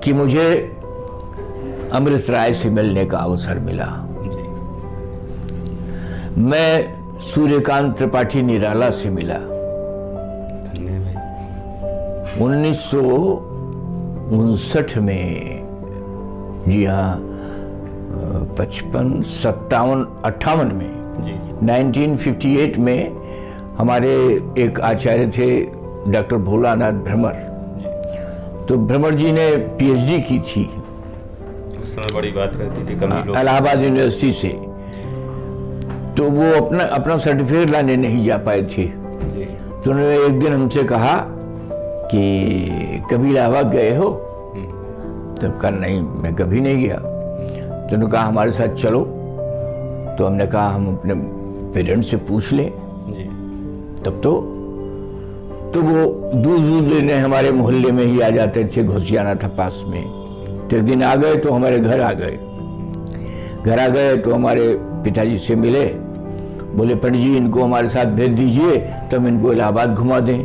कि मुझे अमृत राय से मिलने का अवसर मिला। मैं सूर्यकांत त्रिपाठी निराला से मिला। 1959 में, जी हाँ, 55, 57, 58 में, 1958 में हमारे एक आचार्य थे डॉक्टर भोलानाथ भ्रमर। तो भ्रमर जी ने पीएचडी की थी, उस समय बड़ी बात रहती थी, कम ही लोग। इलाहाबाद यूनिवर्सिटी से। तो वो अपना सर्टिफिकेट लाने नहीं जा पाए थे। तो उन्होंने एक दिन हमसे कहा कि कभी इलाहाबाद गए हो? तो कहा नहीं, मैं कभी नहीं गया। तो उन्होंने कहा हमारे साथ चलो। तो हमने कहा हम अपने पेरेंट्स से पूछ लें। तब तो वो दूर लेने हमारे मोहल्ले में ही आ जाते थे, घुसियाना था पास में। तो एक दिन आ गए तो हमारे घर आ गए। तो हमारे पिताजी से मिले, बोले पंडित जी इनको हमारे साथ भेज दीजिए तो हम इनको इलाहाबाद घुमा दें।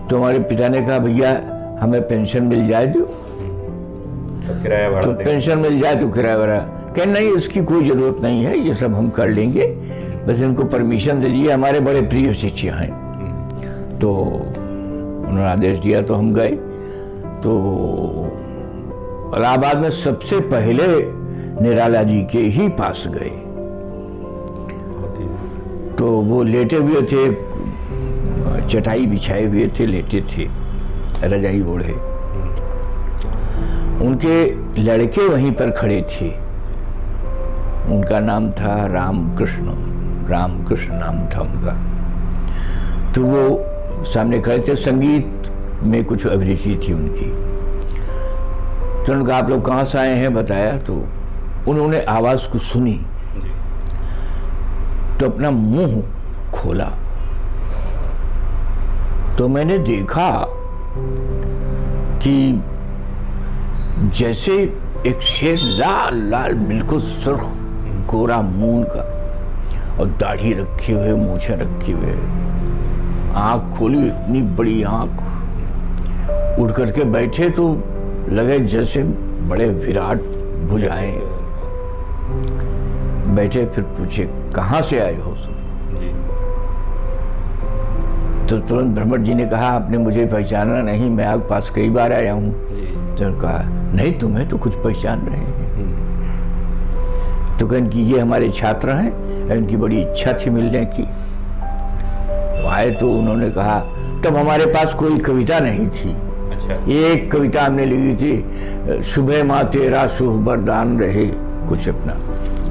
तो हमारे पिता ने कहा भैया हमें पेंशन मिल जाए तो किराया भाड़ा, तो पेंशन मिल जाए तो किराया भाड़ा। कह नहीं, इसकी कोई जरूरत नहीं है, ये सब हम कर लेंगे, बस इनको परमिशन दे दीजिए, हमारे बड़े प्रिय शिष्य हैं। तो उन्होंने आदेश दिया तो हम गए। तो इलाहाबाद में सबसे पहले निराला जी के ही पास गए। तो वो लेटे हुए थे, चटाई बिछाए हुए थे, लेटे थे, रजाई ओढ़े। उनके लड़के वहीं पर खड़े थे। उनका नाम था रामकृष्ण नाम था उनका। तो वो सामने खड़े थे, संगीत में कुछ अभिरुचि थी उनकी। तो उन्होंने कहा आप लोग कहाँ से आए हैं, बताया। तो उन्होंने आवाज को सुनी तो अपना मुंह खोला। तो मैंने देखा कि जैसे एक शेर, लाल बिल्कुल सुर्ख गोरा मुंह का, और दाढ़ी रखे हुए, मूछें रखे हुए, आंख खोली, इतनी बड़ी आंख, उठ करके बैठे तो लगे जैसे बड़े विराट भुजाएं। बैठे, फिर पूछे कहाँ से आए हो? तो तुरंत भ्रमर जी ने कहा आपने मुझे पहचाना नहीं, मैं आपके पास कई बार आया हूँ। तो उन्होंने कहा नहीं, तुम्हें तो कुछ पहचान रहे हैं। तो कहने कि ये हमारे छात्र हैं, इनकी बड़ी इच्छा थी मिलने की। आए तो उन्होंने कहा, तब हमारे पास कोई कविता नहीं थी। अच्छा। एक कविता हमने लिखी थी, सुबह माँ तेरा शुभ वरदान रहे, कुछ अपना।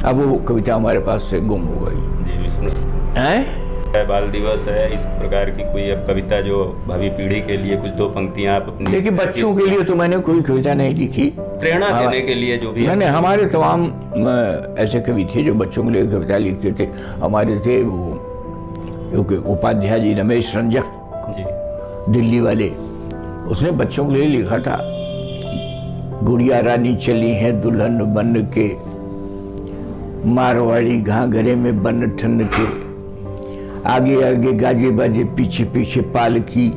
अब वो कविता हमारे पास से गुम हो गई। बाल दिवस है, इस प्रकार की कोई अब कविता जो भावी पीढ़ी के लिए कुछ दो पंक्तियां आप अपनी। देखिए बच्चों के लिए तो मैंने कोई कविता नहीं लिखी, प्रेरणा देने के लिए जो भी मैंने, हमारे तमाम ऐसे कवि थे जो बच्चों के लिए कविता लिखते थे। हमारे थे वो उपाध्याय जी, रमेश रंजक जी, दिल्ली वाले, उसने बच्चों के लिए लिखा था, गुड़िया रानी चली है दुल्हन बन के, मारवाड़ी घाघरे में बन ठन के, आगे आगे गाजे बाजे पीछे पीछे पालकी,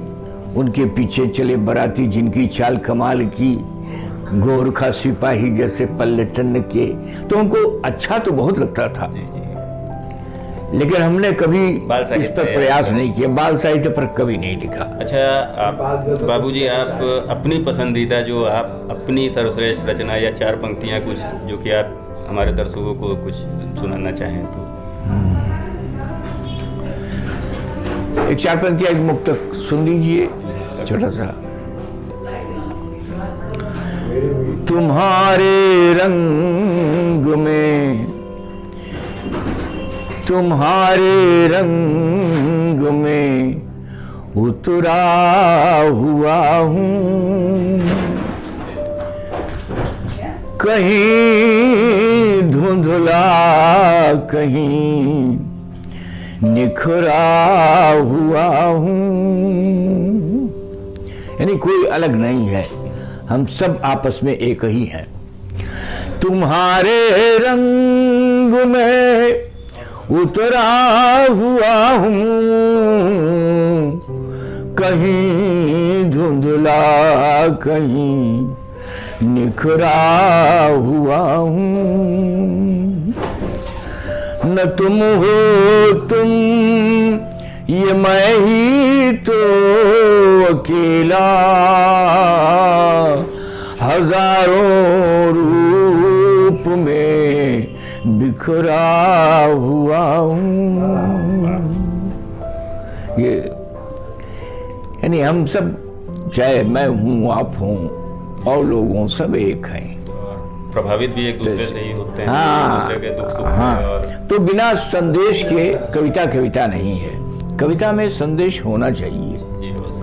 उनके पीछे चले बराती जिनकी चाल कमाल की, गोरखा सिपाही जैसे पल्लटन के। तो उनको अच्छा तो बहुत लगता था। लेकिन हमने कभी इस पर प्रयास नहीं किया, बाल साहित्य पर कभी नहीं लिखा। अच्छा, आप बाबूजी, आप अपनी पसंदीदा जो आप अपनी सर्वश्रेष्ठ रचना या चार पंक्तियां कुछ जो कि आप हमारे दर्शकों को कुछ सुनाना चाहें तो। एक चार पंक्तियां, एक मुक्तक सुन लीजिए, छोटा सा। तुम्हारे रंग में, तुम्हारे रंग में उतरा हुआ हूँ, कहीं धुंधला कहीं निखरा हुआ हूँ। यानी कोई अलग नहीं है, हम सब आपस में एक ही हैं। तुम्हारे रंग में उतरा हुआ हूँ, कहीं धुंधला कहीं निखरा हुआ हूँ। न तुम हो तुम ये मैं ही तो अकेला, हजारों रूप में बिखरा हुआ हूँ। ये यानी हम सब, चाहे मैं हूँ आप हूँ और लोगों सब एक हैं, प्रभावित भी एक दूसरे से ही होते हैं। हाँ, दूसरे के दुख सुख हाँ। में और तो बिना संदेश के कविता नहीं है। कविता में संदेश होना चाहिए। जी बस।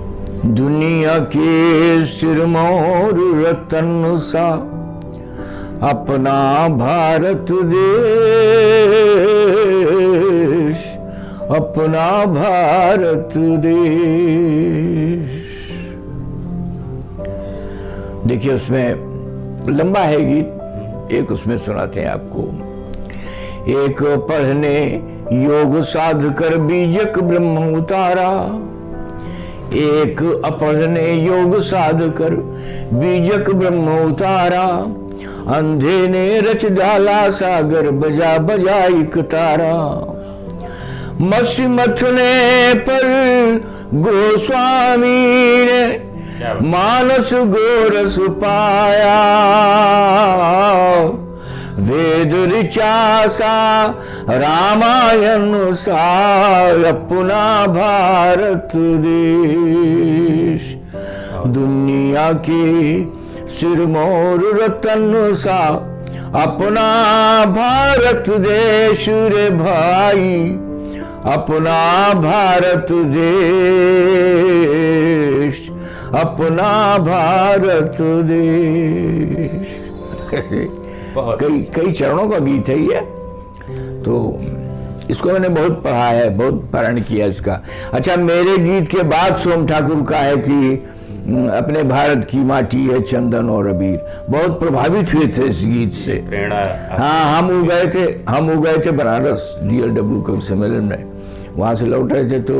दुनिया के सिरमौर रतन सा अपना भारत देश, अपना भारत देश। देखिए उसमें लंबा है गीत, एक उसमें सुनाते हैं आपको। एक पढ़ने योग साध कर बीजक ब्रह्म उतारा, एक अपढ़ने योग साध कर बीजक ब्रह्म उतारा, अंधे ने रच डाला सागर बजा बजा एक तारा। मत्स्य मथने पर गोस्वामी ने मानस गोरस पाया, वेद ऋचा सा रामायण सा अपना भारत देश। दुनिया के सिरमौर रतन सा अपना भारत देश रे भाई, अपना भारत देश, अपना भारत देश। कैसे कई चरणों का गीत है ये। तो इसको मैंने बहुत पढ़ा है, बहुत पारायण किया इसका। अच्छा, मेरे गीत के बाद सोम ठाकुर का है कि अपने भारत की माटी है चंदन और अबीर। बहुत प्रभावित हुए थे इस गीत से। प्रेरणा। हाँ, हम हो गए थे बनारस DLW कवि सम्मेलन में। वहाँ से लौट रहे थे तो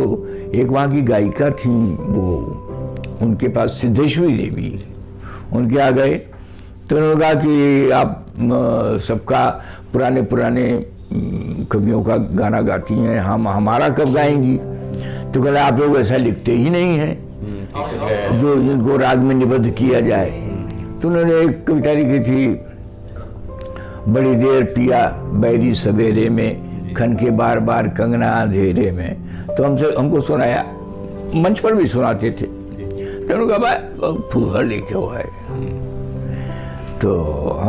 एक वहाँ की गायिका थी, वो उनके पास सिद्धेश्वरी देवी, उनके आ गए तो उन्होंने कहा कि आप सबका पुराने कवियों का गाना गाती हैं, हम हमारा कब गाएंगी? तो कहला आप लोग ऐसा लिखते ही नहीं हैं जो इनको राग में निबद्ध किया जाए। तो उन्होंने एक कविता लिखी थी, बड़ी देर पिया बैरी सवेरे में, खन के बार बार कंगना अंधेरे में। तो हमको सुनाया, मंच पर भी सुनाते थे। तो उन्होंने कहा भाई फूहर लिखे हुआ है। तो